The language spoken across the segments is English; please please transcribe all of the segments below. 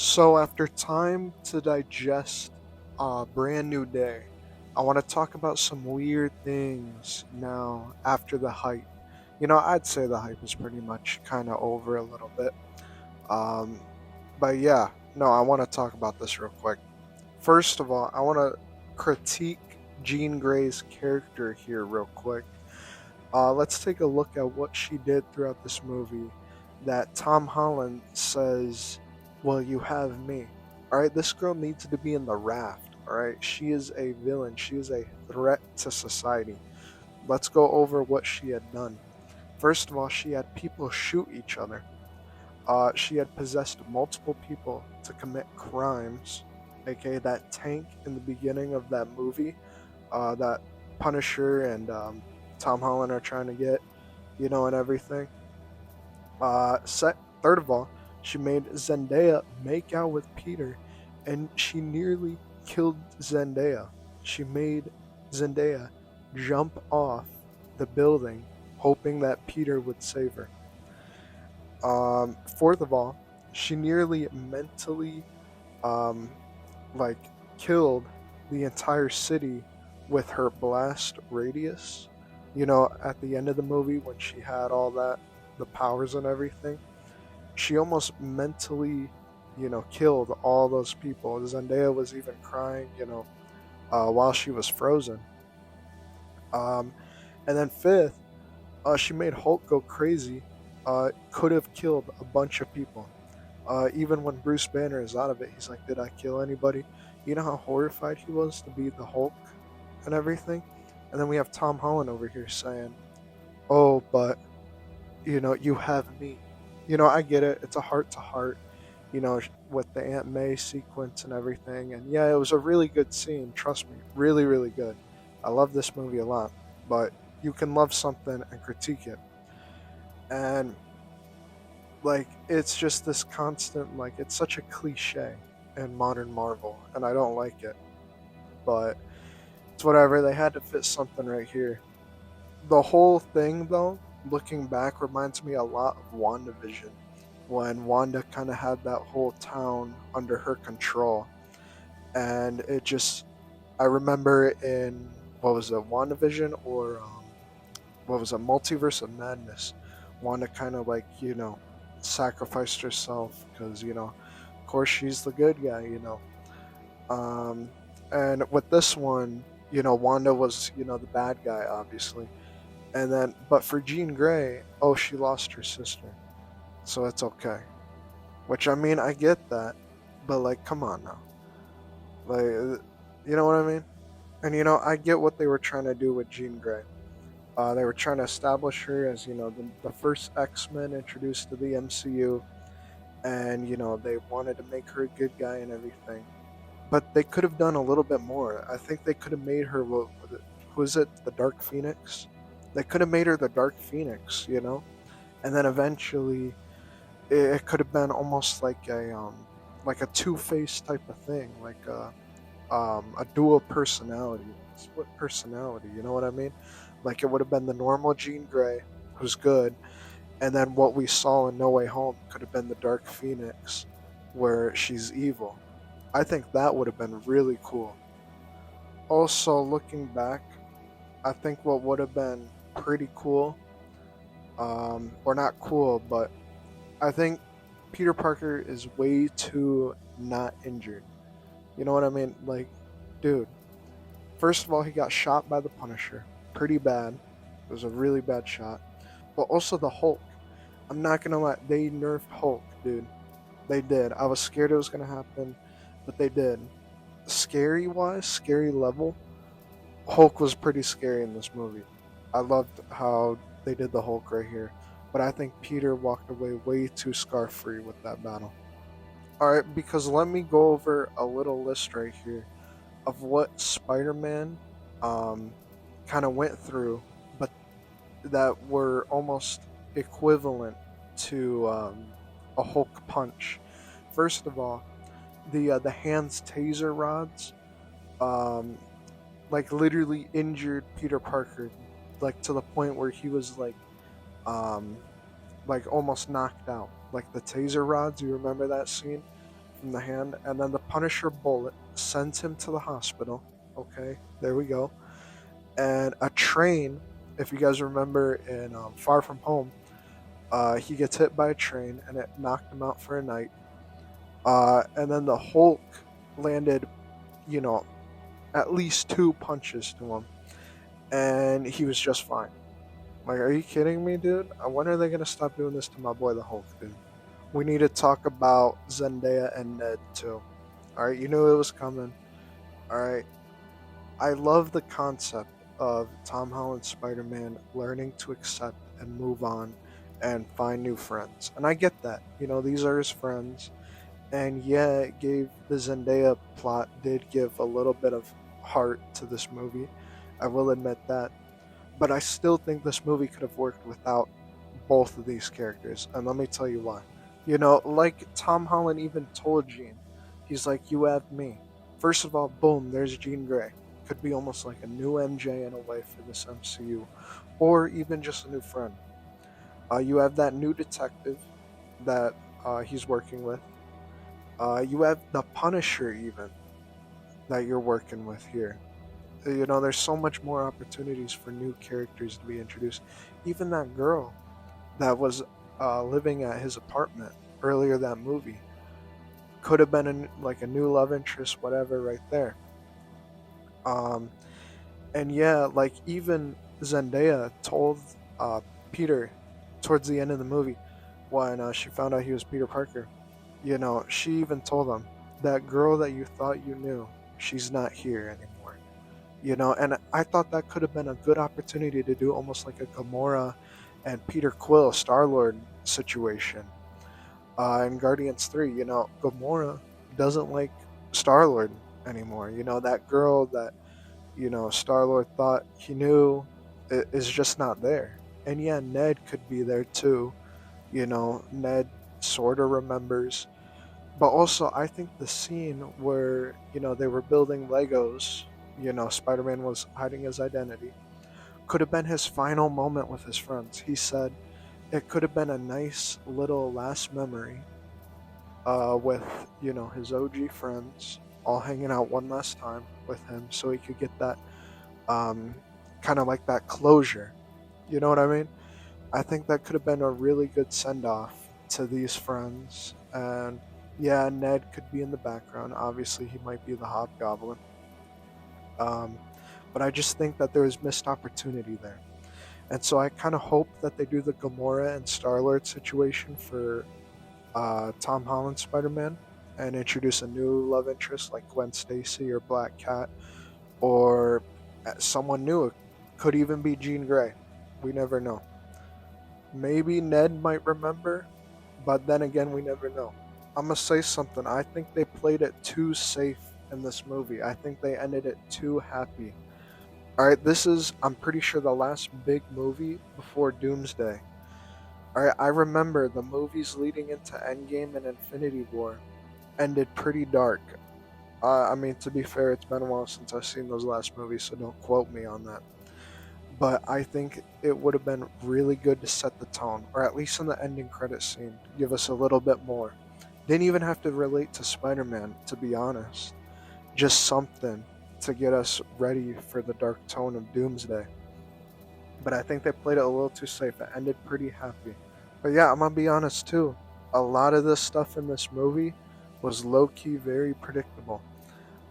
So, after time to digest a brand new day, I want to talk about some weird things now after the hype. I'd say the hype is pretty much kind of over a little bit. Um, but yeah, no, I want to talk about this real quick. First of all, I want to critique Jean Grey's character here real quick. Let's take a look at what she did throughout this movie. That Tom Holland says, "Well, you have me." All right, this girl needs to be in the raft. All right, she is a villain. She is a threat to society. Let's go over what she had done. First of all, she had people shoot each other. She had possessed multiple people to commit crimes, aka that tank in the beginning of that movie, that Punisher and Tom Holland are trying to get, and everything. Third of all, she made Zendaya make out with Peter, and she nearly killed Zendaya. She made Zendaya jump off the building, hoping that Peter would save her. Fourth of all, she nearly mentally, um, like, killed the entire city with her blast radius. At the end of the movie when she had all that, the powers and everything, she almost mentally, killed all those people. Zendaya was even crying, while she was frozen. Um, and then fifth, she made Hulk go crazy. Could have killed a bunch of people. Even when Bruce Banner is out of it, he's like, "Did I kill anybody?" You know how horrified he was to be the Hulk and everything. And then we have Tom Holland over here saying, "Oh, but you have me." I get it. It's a heart to heart. With the Aunt May sequence and everything. And yeah, it was a really good scene. Trust me, really, really good. I love this movie a lot. But you can love something and critique it, and like it's just this constant, like, it's such a cliche in modern Marvel, and I don't like it. But it's whatever. They had to fit something right here. The whole thing, though, looking back, reminds me a lot of WandaVision, when Wanda kind of had that whole town under her control. And it just, I remember in, what was it, WandaVision, or what was it, Multiverse of Madness, Wanda kind of, like, sacrificed herself because, of course, she's the good guy, Um, and with this one, Wanda was, the bad guy, obviously. And then, but for Jean Grey, oh, she lost her sister, so it's okay. Which, I mean, I get that, but, like, come on now, like, you know what I mean? And I get what they were trying to do with Jean Grey. They were trying to establish her as, the first X Men introduced to the MCU, and they wanted to make her a good guy and everything. But they could have done a little bit more. I think they could have made her, who is it, the Dark Phoenix? They could have made her the Dark Phoenix, and then eventually it could have been almost like a Two Face type of thing, like a dual personality, split personality. You know what I mean? Like, it would have been the normal Jean Grey, who's good, and then what we saw in No Way Home could have been the Dark Phoenix, where she's evil. I think that would have been really cool. Also, looking back, I think what would have been pretty cool, or not cool, but I think Peter Parker is way too not injured. You know what I mean? Like, dude, first of all, he got shot by the Punisher. Pretty bad. It was a really bad shot. But also the Hulk. I'm not gonna lie, they nerfed Hulk, dude. They did. I was scared it was gonna happen, but they did. Scary wise, scary level, Hulk was pretty scary in this movie. I loved how they did the Hulk right here. But I think Peter walked away way too scar free with that battle. Alright, because let me go over a little list right here of what Spider Man um, kind of went through, but that were almost equivalent to a Hulk punch. First of all, the hands taser rods, um, like, literally injured Peter Parker, like, to the point where he was um, like, almost knocked out. Like the taser rods, you remember that scene? in the hand, and then the Punisher bullet sends him to the hospital. Okay, there we go. And a train, if you guys remember in Far From Home, he gets hit by a train and it knocked him out for a night. And then the Hulk landed, you know, at least two punches to him, and he was just fine. Like, are you kidding me, dude? When are they gonna stop doing this to my boy the Hulk, dude? We need to talk about Zendaya and Ned too. All right, you knew it was coming. All right, I love the concept of Tom Holland's Spider-Man learning to accept and move on and find new friends, and I get that. You know, these are his friends, and yeah, it gave the Zendaya plot did give a little bit of heart to this movie. I will admit that, but I still think this movie could have worked without both of these characters, and let me tell you why. You know, like Tom Holland even told Jean, he's like, "You have me." First of all, boom, there's Jean Grey. Could be almost like a new MJ in a way for this MCU, or even just a new friend. You have that new detective that he's working with. You have the Punisher even that you're working with here. You know, there's so much more opportunities for new characters to be introduced. Even that girl that was living at his apartment earlier that movie could have been like a new love interest, whatever, right there. Um, and yeah, like even Zendaya told uh, Peter towards the end of the movie when she found out he was Peter Parker. You know, she even told him that girl that you thought you knew, she's not here anymore. You know, and I thought that could have been a good opportunity to do almost like a Gamora and Peter Quill Star Lord situation. In Guardians 3, you know, Gamora doesn't like Star Lord anymore. You know, that girl that, you know, Star Lord thought he knew is just not there. And yeah, Ned could be there too. You know, Ned sort of remembers. But also, I think the scene where, you know, they were building Legos, you know, Spider Man was hiding his identity, could have been his final moment with his friends. He said it could have been a nice little last memory with, you know, his OG friends all hanging out one last time with him so he could get that um, kind of like that closure. You know what I mean? I think that could have been a really good send off to these friends. And yeah, Ned could be in the background. Obviously, he might be the Hobgoblin. Um, but I just think that there was missed opportunity there. And so I kind of hope that they do the Gamora and Star Lord situation for Tom Holland Spider Man and introduce a new love interest like Gwen Stacy or Black Cat or someone new. It could even be Jean Grey. We never know. Maybe Ned might remember, but then again, we never know. I'm gonna say something. I think they played it too safe in this movie. I think they ended it too happy. All right, this is, I'm pretty sure, the last big movie before Doomsday. All right, I remember the movies leading into Endgame and Infinity War ended pretty dark. I mean, to be fair, it's been a while since I've seen those last movies, so don't quote me on that. But I think it would have been really good to set the tone, or at least in the ending credit scene, give us a little bit more. Didn't even have to relate to Spider Man, to be honest. Just something to get us ready for the dark tone of Doomsday. But I think they played it a little too safe. It ended pretty happy. But yeah, I'm gonna be honest too. A lot of this stuff in this movie was low key very predictable.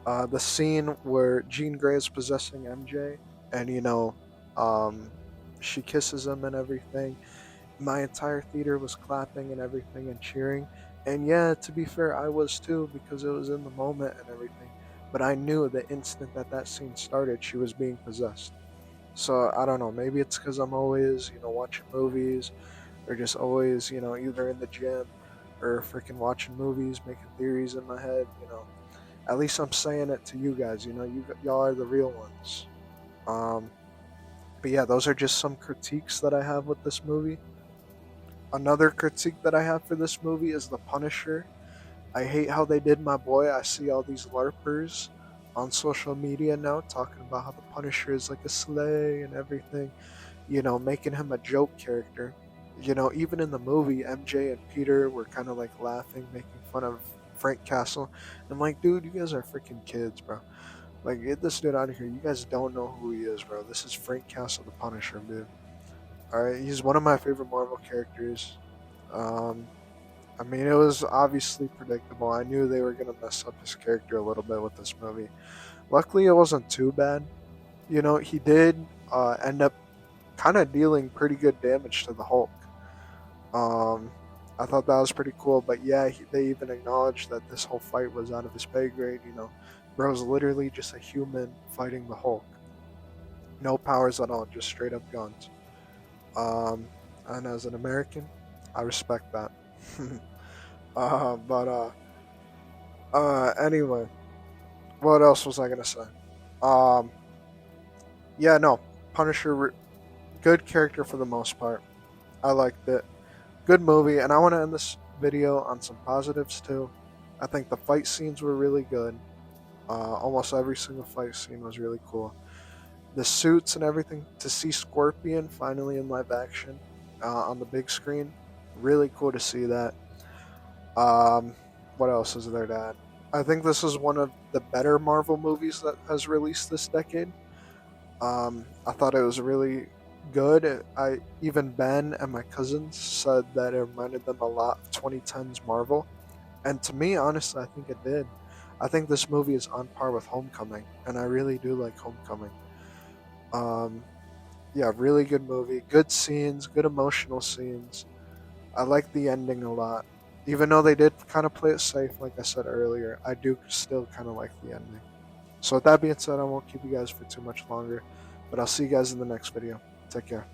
The scene where Jean Grey is possessing MJ, and you know, um, she kisses him and everything. My entire theater was clapping and everything and cheering. And yeah, to be fair, I was too because it was in the moment and everything. But I knew the instant that that scene started, she was being possessed. So I don't know. Maybe it's because I'm always, you know, watching movies, or just always, you know, either in the gym or freaking watching movies, making theories in my head. You know, at least I'm saying it to you guys. You know, y'all are the real ones. Um, but yeah, those are just some critiques that I have with this movie. Another critique that I have for this movie is the Punisher. I hate how they did my boy. I see all these LARPers on social media now talking about how the Punisher is like a sleigh and everything, you know, making him a joke character. You know, even in the movie, MJ and Peter were kind of like laughing, making fun of Frank Castle. I'm like, dude, you guys are freaking kids, bro. Like, get this dude out of here. You guys don't know who he is, bro. This is Frank Castle, the Punisher, dude. All right, he's one of my favorite Marvel characters. Um, I mean, it was obviously predictable. I knew they were gonna mess up his character a little bit with this movie. Luckily, it wasn't too bad. You know, he did end up kind of dealing pretty good damage to the Hulk. Um, I thought that was pretty cool. But yeah, they even acknowledged that this whole fight was out of his pay grade. You know, bro's literally just a human fighting the Hulk. No powers at all, just straight up guns. Um, and as an American, I respect that. But anyway, what else was I gonna say? Um, yeah, no, Punisher, good character for the most part. I liked it. Good movie, and I want to end this video on some positives too. I think the fight scenes were really good. Almost every single fight scene was really cool. The suits and everything. To see Scorpion finally in live action on the big screen, really cool to see that. Um, what else is there to add? I think this is one of the better Marvel movies that has released this decade. I thought it was really good. I even Ben and my cousins said that it reminded them a lot of 2010's Marvel, and to me, honestly, I think it did. I think this movie is on par with Homecoming, and I really do like Homecoming. Um, yeah, really good movie. Good scenes, good emotional scenes. I like the ending a lot. Even though they did kind of play it safe, like I said earlier, I do still kind of like the ending. So with that being said, I won't keep you guys for too much longer, but I'll see you guys in the next video. Take care.